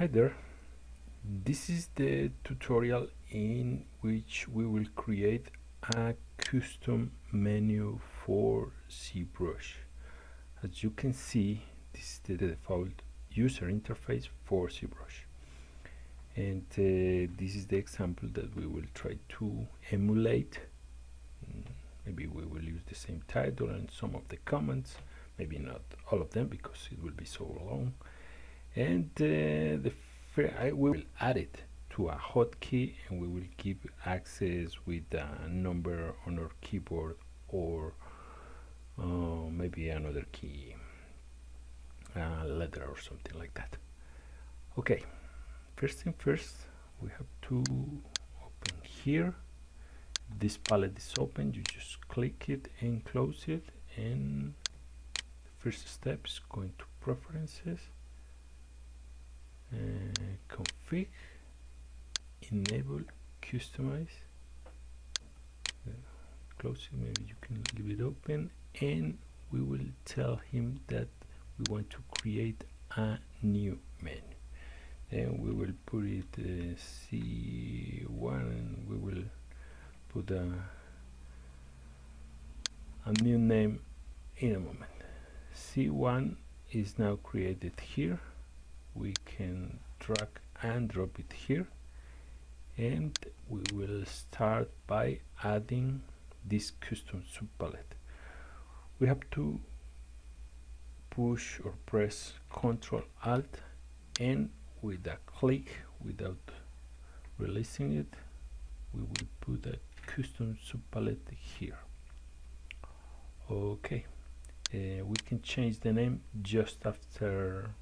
Hi there, this is the tutorial in which we will create a custom menu for ZBrush. As you can see, this is the default user interface for ZBrush, and this is the example that we will try to emulate. Maybe we will use the same title and some of the comments, maybe not all of them because it will be so long. And we will add it to a hotkey, and we will give access with a number on our keyboard or maybe another key, a letter or something like that. Okay, first thing first, we have to open here. This palette is open, you just click it and close it, and the first step is going to preferences, config, enable, customize, close it, maybe you can leave it open, and we will tell him that we want to create a new menu. Then we will put it C1, and we will put a new name in a moment. C1 is now created here. We can drag and drop it here, and we will start by adding this custom subpalette. We have to push or press Ctrl Alt, and with a click without releasing it, we will put a custom subpalette here. Okay, we can change the name just after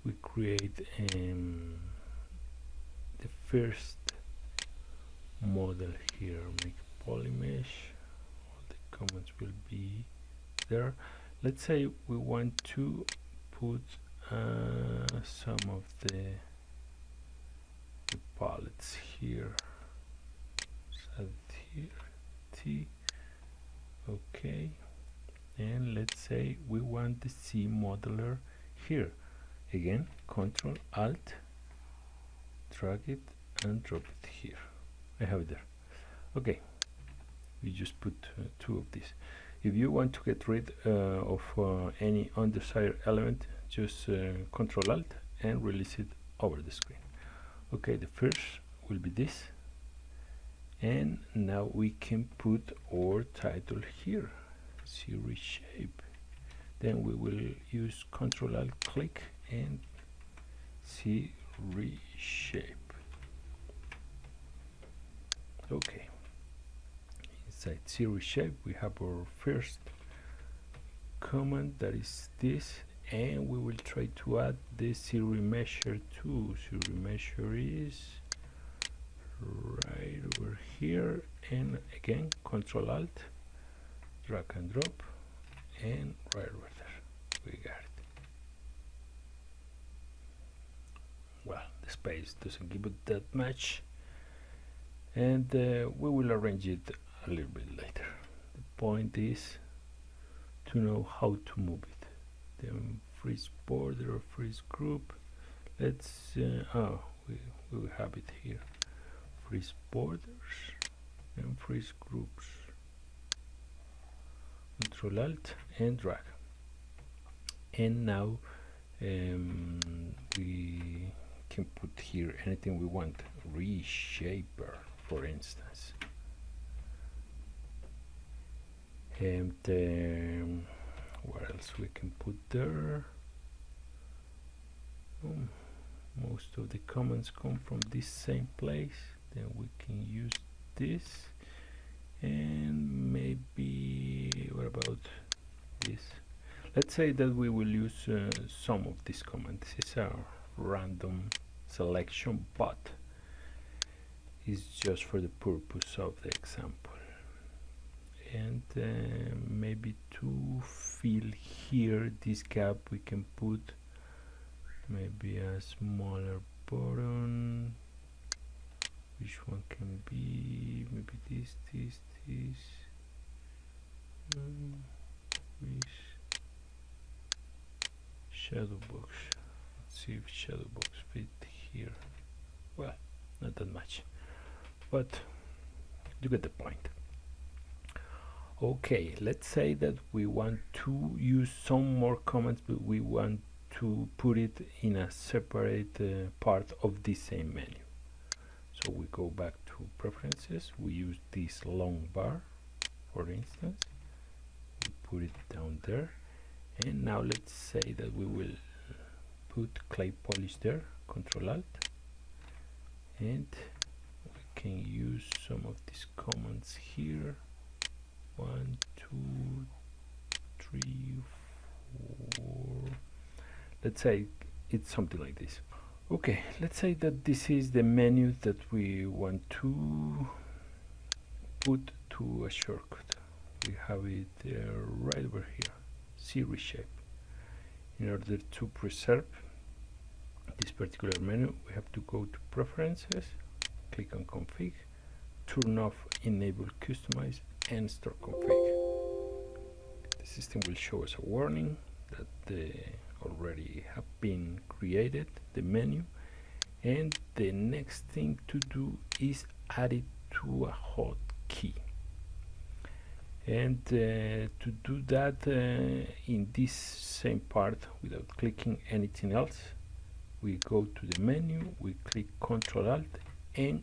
we create the first model here. Make polymesh, all the comments will be there. Let's say we want to put some of the palettes here. Set here T. Okay, and let's say we want the C modeler here. Again, Ctrl Alt, drag it and drop it here. I have it there. Okay, we just put two of these. If you want to get rid of any undesired element, just Ctrl Alt and release it over the screen. Okay, the first will be this, and now we can put our title here, see reshape. Then we will use Ctrl Alt click and see reshape. Okay, inside see reshape we have our first command, that is this, and we will try to add the Siri measure too. Siri measure is right over here, and again Ctrl Alt, drag and drop, and right over there. We got it. Well, the space doesn't give it that much, and we will arrange it a little bit later. The point is to know how to move it. Then freeze border or freeze group. Let's we will have it here. Freeze borders and freeze groups. Ctrl Alt and drag. And now we can put here anything we want. Reshaper, for instance. And what else we can put there? Most of the comments come from this same place. Then we can use this, and maybe what about this? Let's say that we will use some of these comments. It's a random selection, but it's just for the purpose of the example. And maybe to fill here this gap, we can put maybe a smaller button. Which one can be? Maybe this. Shadow box. see if shadow box fit here. Well, not that much, but you get the point. Okay, let's say that we want to use some more comments, but we want to put it in a separate part of the same menu. So we go back to preferences, we use this long bar, for instance, we put it down there, and now let's say that we will put clay polish there, Control Alt, and we can use some of these commands here. 1, 2, 3, 4. Let's say it's something like this. Okay, let's say that this is the menu that we want to put to a shortcut. We have it right over here, C reshape. In order to preserve this particular menu, we have to go to preferences, click on config, turn off enable customize, and start config. The system will show us a warning that already have been created, the menu, and the next thing to do is add it to a hotkey. And to do that in this same part without clicking anything else, we go to the menu, we click Ctrl Alt, and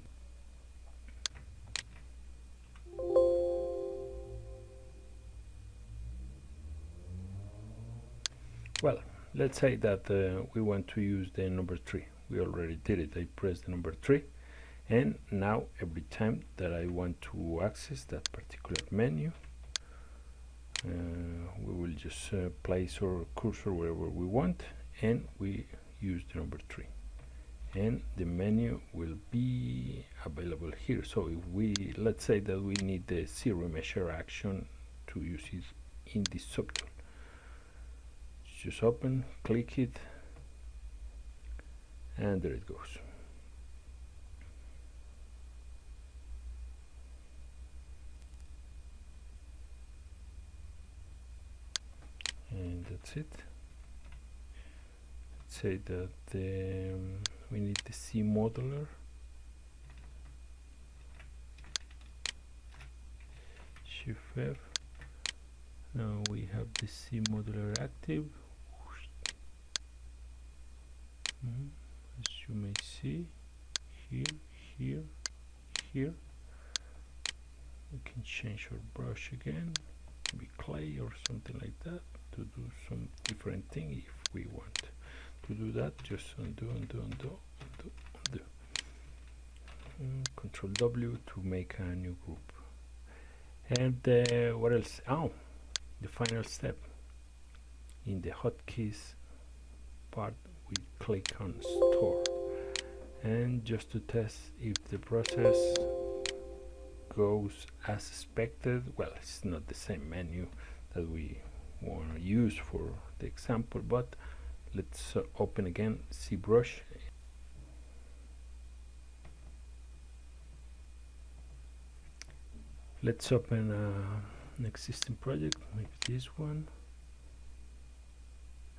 well, let's say that we want to use the number 3. We already did it. I pressed the number 3, and now every time that I want to access that particular menu, we will just place our cursor wherever we want, and we use the number 3, and the menu will be available here. So if we, let's say that we need the zero measure action to use it in this subtool, just open, click it, and there it goes. And that's it. Let's say that we need the C modeler. Shift F. Now we have the C modeler active. As you may see, here, here, here. We can change our brush again, maybe clay or something like that, to do some different thing if we want. To do that, just undo, undo, undo, undo, undo. Control W to make a new group. And what else? Oh, the final step. In the hotkeys part, we click on store, and just to test if the process goes as expected. Well, it's not the same menu that we want to use for the example, but let's open again ZBrush. Let's open an existing project, maybe this one.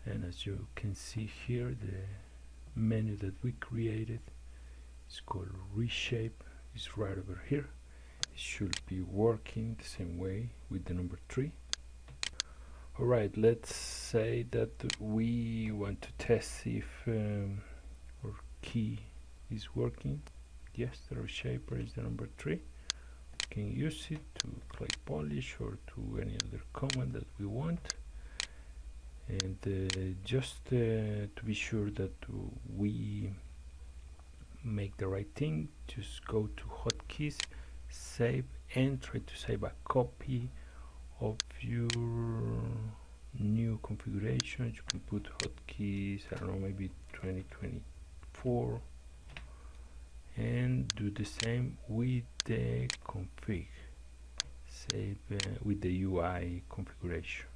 And as you can see here, the menu that we created is called reshape. It's right over here. It should be working the same way with the number 3. Alright, let's say that we want to test if our key is working. Yes, the reshaper is the number 3. We can use it to clay polish or to any other command that we want. And just to be sure that we make the right thing, just go to hotkeys, save, and try to save a copy of your new configuration. You can put hotkeys, I don't know, maybe 2024, and do the same with the config, save with the UI configuration.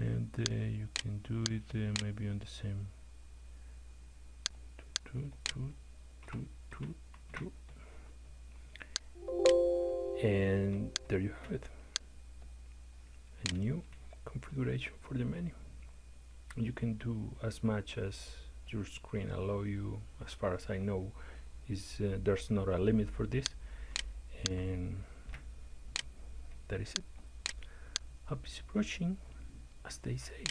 And you can do it maybe on the same and there you have it, a new configuration for the menu. You can do as much as your screen allow you. As far as I know, there's not a limit for this, and that is it. Happy brushing, as they say.